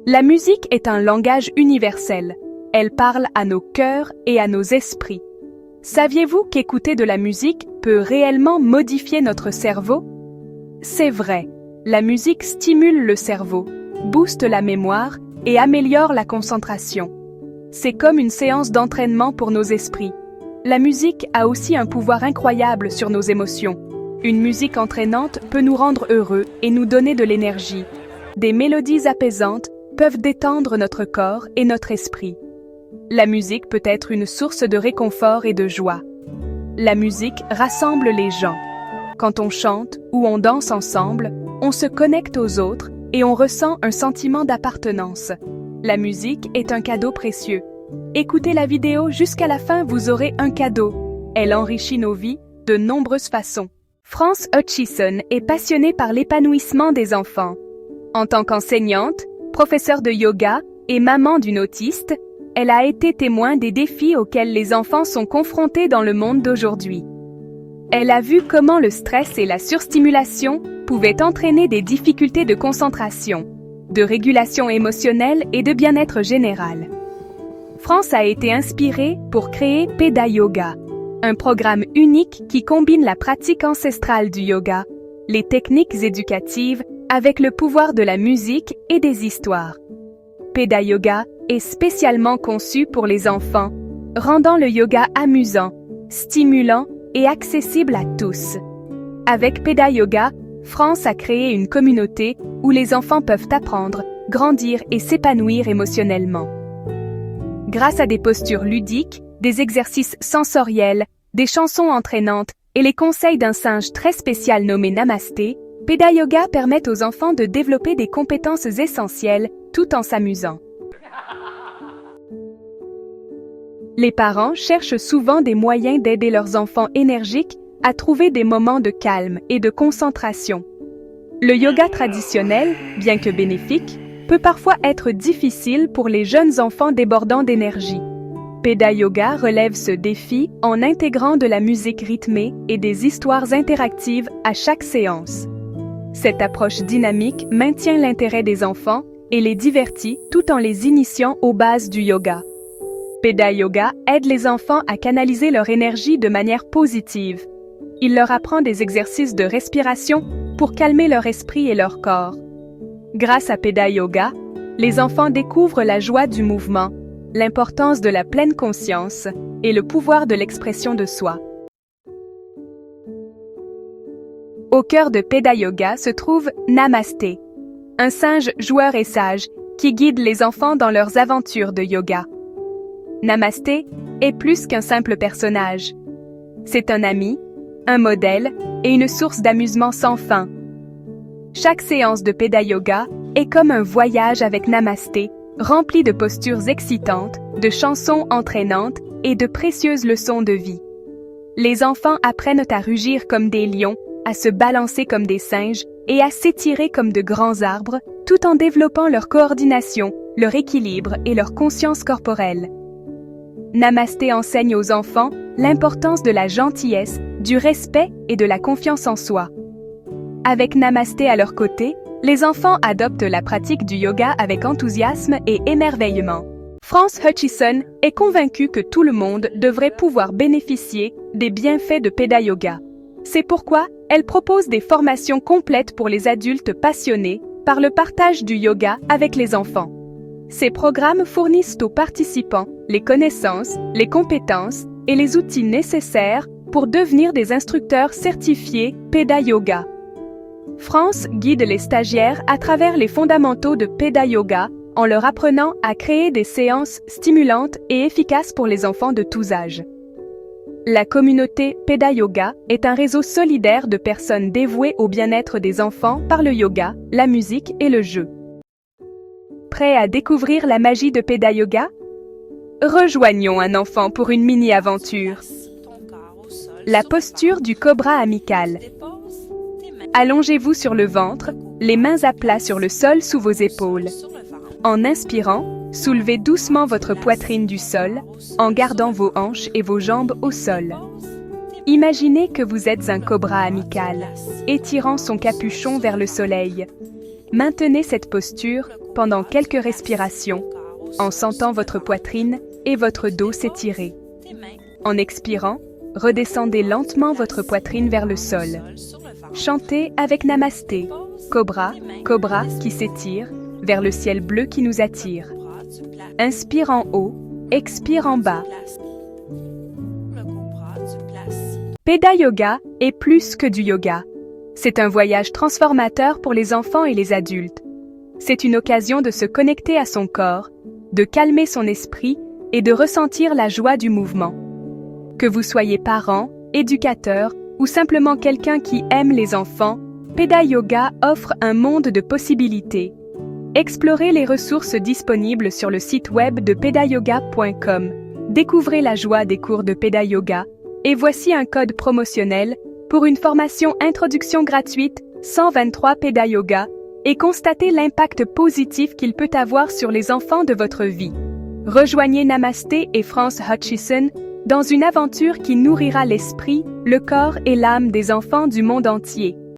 La musique est un langage universel. Elle parle à nos cœurs et à nos esprits. Saviez-vous qu'écouter de la musique peut réellement modifier notre cerveau? C'est vrai, la musique stimule le cerveau, booste la mémoire et améliore la concentration. C'est comme une séance d'entraînement pour nos esprits. La musique a aussi un pouvoir incroyable sur nos émotions. Une musique entraînante peut nous rendre heureux et nous donner de l'énergie. Des mélodies apaisantes peuvent détendre notre corps et notre esprit. La musique peut être une source de réconfort et de joie. La musique rassemble les gens. Quand on chante ou on danse ensemble, on se connecte aux autres et on ressent un sentiment d'appartenance. La musique est un cadeau précieux. Écoutez la vidéo jusqu'à la fin, vous aurez un cadeau. Elle enrichit nos vies de nombreuses façons. France Hutchison est passionnée par l'épanouissement des enfants. En tant qu'enseignante, professeure de yoga et maman d'une autiste, elle a été témoin des défis auxquels les enfants sont confrontés dans le monde d'aujourd'hui. Elle a vu comment le stress et la surstimulation pouvaient entraîner des difficultés de concentration, de régulation émotionnelle et de bien-être général. France a été inspirée pour créer Peda Yoga, un programme unique qui combine la pratique ancestrale du yoga, les techniques éducatives avec le pouvoir de la musique et des histoires. Peda Yoga est spécialement conçu pour les enfants, rendant le yoga amusant, stimulant et accessible à tous. Avec Peda Yoga, France a créé une communauté où les enfants peuvent apprendre, grandir et s'épanouir émotionnellement. Grâce à des postures ludiques, des exercices sensoriels, des chansons entraînantes et les conseils d'un singe très spécial nommé Namasté, Peda Yoga permet aux enfants de développer des compétences essentielles tout en s'amusant. Les parents cherchent souvent des moyens d'aider leurs enfants énergiques à trouver des moments de calme et de concentration. Le yoga traditionnel, bien que bénéfique, peut parfois être difficile pour les jeunes enfants débordant d'énergie. Peda Yoga relève ce défi en intégrant de la musique rythmée et des histoires interactives à chaque séance. Cette approche dynamique maintient l'intérêt des enfants et les divertit tout en les initiant aux bases du yoga. Peda Yoga aide les enfants à canaliser leur énergie de manière positive. Il leur apprend des exercices de respiration pour calmer leur esprit et leur corps. Grâce à Peda Yoga, les enfants découvrent la joie du mouvement, l'importance de la pleine conscience et le pouvoir de l'expression de soi. Au cœur de Peda Yoga se trouve Namasté, un singe joueur et sage qui guide les enfants dans leurs aventures de yoga. Namasté est plus qu'un simple personnage. C'est un ami, un modèle et une source d'amusement sans fin. Chaque séance de Peda Yoga est comme un voyage avec Namasté, rempli de postures excitantes, de chansons entraînantes et de précieuses leçons de vie. Les enfants apprennent à rugir comme des lions, à se balancer comme des singes et à s'étirer comme de grands arbres, tout en développant leur coordination, leur équilibre et leur conscience corporelle. Namasté enseigne aux enfants l'importance de la gentillesse, du respect et de la confiance en soi. Avec Namasté à leur côté, les enfants adoptent la pratique du yoga avec enthousiasme et émerveillement. France Hutchison est convaincue que tout le monde devrait pouvoir bénéficier des bienfaits de Peda Yoga. C'est pourquoi elle propose des formations complètes pour les adultes passionnés par le partage du yoga avec les enfants. Ces programmes fournissent aux participants les connaissances, les compétences et les outils nécessaires pour devenir des instructeurs certifiés Peda Yoga. France guide les stagiaires à travers les fondamentaux de Peda Yoga en leur apprenant à créer des séances stimulantes et efficaces pour les enfants de tous âges. La communauté Peda Yoga est un réseau solidaire de personnes dévouées au bien-être des enfants par le yoga, la musique et le jeu. Prêt à découvrir la magie de Peda Yoga? Rejoignons un enfant pour une mini-aventure. La posture du cobra amical. Allongez-vous sur le ventre, les mains à plat sur le sol sous vos épaules. En inspirant, soulevez doucement votre poitrine du sol, en gardant vos hanches et vos jambes au sol. Imaginez que vous êtes un cobra amical, étirant son capuchon vers le soleil. Maintenez cette posture pendant quelques respirations, en sentant votre poitrine et votre dos s'étirer. En expirant, redescendez lentement votre poitrine vers le sol. Chantez avec Namasté, cobra, cobra qui s'étire, vers le ciel bleu qui nous attire. Inspire en haut, expire en bas. Peda Yoga est plus que du yoga. C'est un voyage transformateur pour les enfants et les adultes. C'est une occasion de se connecter à son corps, de calmer son esprit et de ressentir la joie du mouvement. Que vous soyez parent, éducateur ou simplement quelqu'un qui aime les enfants, Peda Yoga offre un monde de possibilités. Explorez les ressources disponibles sur le site web de pedayoga.com. Découvrez la joie des cours de Peda Yoga et voici un code promotionnel pour une formation introduction gratuite 123 Peda Yoga et constatez l'impact positif qu'il peut avoir sur les enfants de votre vie. Rejoignez Namasté et France Hutchison dans une aventure qui nourrira l'esprit, le corps et l'âme des enfants du monde entier.